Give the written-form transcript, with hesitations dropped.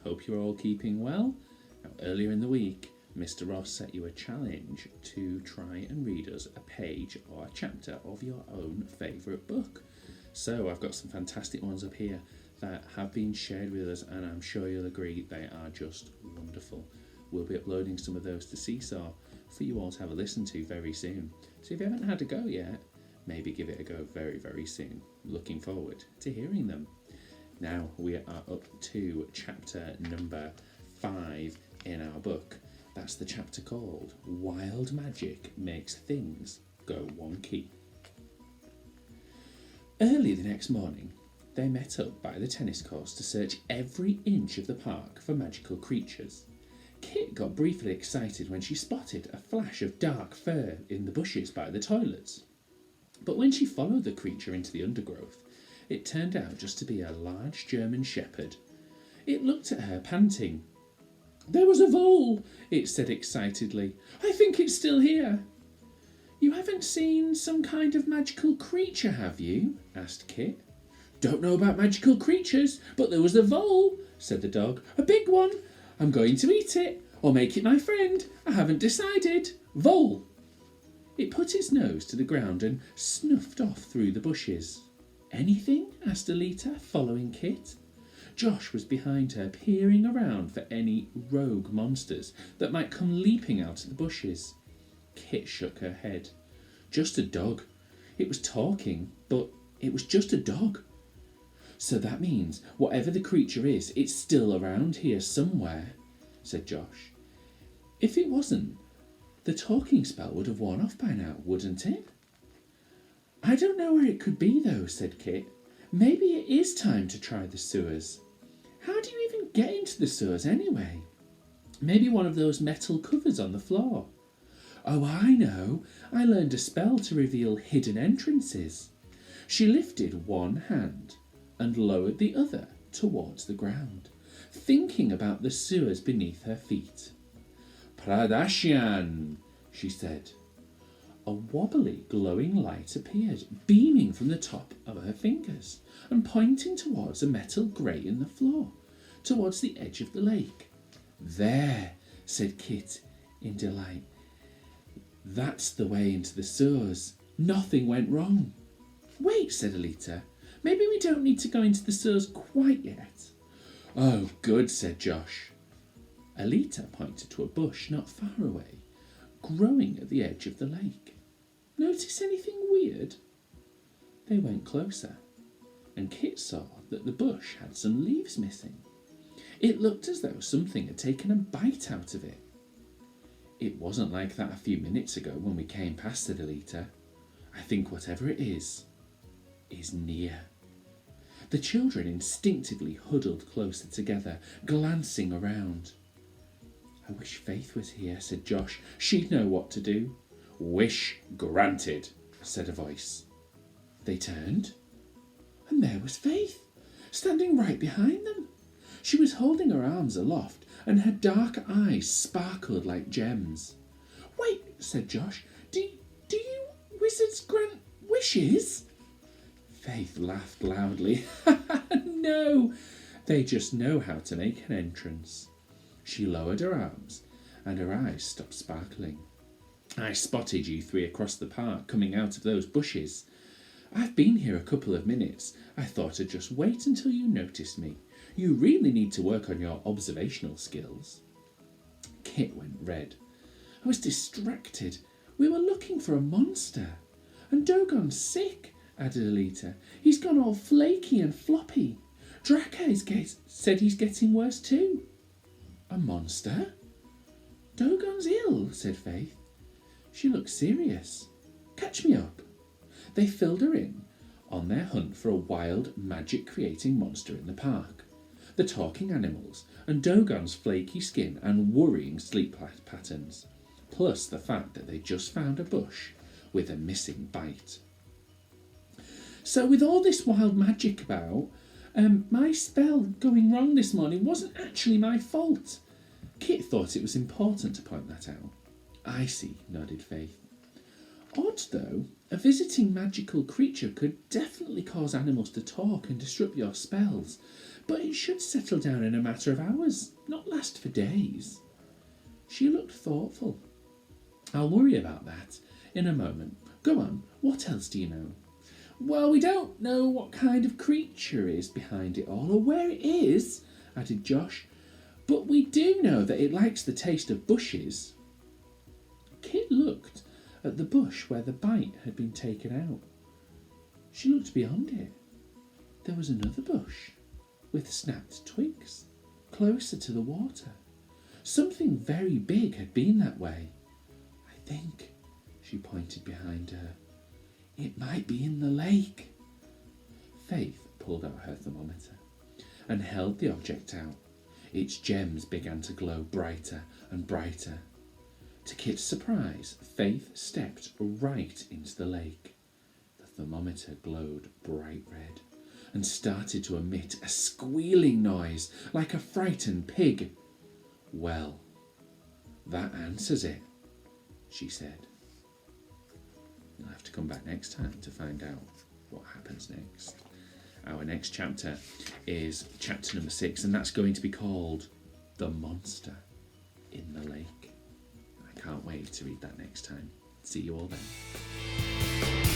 hope you're all keeping well. Now, earlier in the week, Mr. Ross set you a challenge to try and read us a page or a chapter of your own favourite book. So I've got some fantastic ones up here that have been shared with us, and I'm sure you'll agree they are just wonderful. We'll be uploading some of those to Seesaw for you all to have a listen to very soon. So if you haven't had a go yet, maybe give it a go very, very soon. Looking forward to hearing them. Now we are up to chapter number 5 in our book. That's the chapter called Wild Magic Makes Things Go Wonky. Early the next morning, they met up by the tennis courts to search every inch of the park for magical creatures. Kit got briefly excited when she spotted a flash of dark fur in the bushes by the toilets. But when she followed the creature into the undergrowth, it turned out just to be a large German shepherd. It looked at her, panting. "There was a vole," it said excitedly. "I think it's still here." "You haven't seen some kind of magical creature, have you?" asked Kit. "Don't know about magical creatures, but there was a vole," said the dog. "A big one. I'm going to eat it, or make it my friend. I haven't decided. Vole." It put its nose to the ground and snuffed off through the bushes. "Anything?" asked Alita, following Kit. Josh was behind her, peering around for any rogue monsters that might come leaping out of the bushes. Kit shook her head. "Just a dog. It was talking, but it was just a dog." "So that means whatever the creature is, it's still around here somewhere," said Josh. "If it wasn't, the talking spell would have worn off by now, wouldn't it?" "I don't know where it could be though," said Kit. "Maybe it is time to try the sewers." "How do you even get into the sewers anyway?" "Maybe one of those metal covers on the floor." "Oh, I know. I learned a spell to reveal hidden entrances." She lifted one hand and lowered the other towards the ground, thinking about the sewers beneath her feet. "Pradashian," she said. A wobbly, glowing light appeared, beaming from the top of her fingers and pointing towards a metal grate in the floor, towards the edge of the lake. "There," said Kit in delight. "That's the way into the sewers. Nothing went wrong." "Wait," said Alita. "Maybe we don't need to go into the sewers quite yet." "Oh, good," said Josh. Alita pointed to a bush not far away, growing at the edge of the lake. "Notice anything weird?" They went closer, and Kit saw that the bush had some leaves missing. It looked as though something had taken a bite out of it. "It wasn't like that a few minutes ago when we came past it, Alita. I think whatever it is near." The children instinctively huddled closer together, glancing around. "I wish Faith was here," said Josh. "She'd know what to do." "Wish granted," said a voice. They turned, and there was Faith, standing right behind them. She was holding her arms aloft, and her dark eyes sparkled like gems. "Wait," said Josh. Do you wizards grant wishes?" Faith laughed loudly. "No, they just know how to make an entrance." She lowered her arms, and her eyes stopped sparkling. "I spotted you three across the park coming out of those bushes. I've been here a couple of minutes. I thought I'd just wait until you noticed me. You really need to work on your observational skills." Kit went red. "I was distracted. We were looking for a monster. And Dogon's sick," added Alita. "He's gone all flaky and floppy. Draka said he's getting worse too." "A monster?" "Dogon's ill," said Faith. She looked serious. "Catch me up." They filled her in on their hunt for a wild, magic-creating monster in the park, the talking animals, and Dogon's flaky skin and worrying sleep patterns, plus the fact that they just found a bush with a missing bite. "So with all this wild magic about, my spell going wrong this morning wasn't actually my fault." Kit thought it was important to point that out. "I see," nodded Faith. Odd though, a visiting magical creature could definitely cause animals to talk and disrupt your spells, but it should settle down in a matter of hours, not last for days. She looked thoughtful. I'll worry about that in a moment. Go on, what else do you know? Well, we don't know what kind of creature is behind it all, or where it is, added Josh, but we do know that it likes the taste of bushes. Kit looked at the bush where the bite had been taken out. She looked beyond it. There was another bush with snapped twigs, closer to the water. Something very big had been that way. I think, she pointed behind her, it might be in the lake. Faith pulled out her thermometer and held the object out. Its gems began to glow brighter and brighter. To Kit's surprise, Faith stepped right into the lake. The thermometer glowed bright red and started to emit a squealing noise like a frightened pig. Well, that answers it, she said. You'll have to come back next time to find out what happens next. Our next chapter is chapter number 6, and that's going to be called The Monster in the Lake. I can't wait to read that next time. See you all then.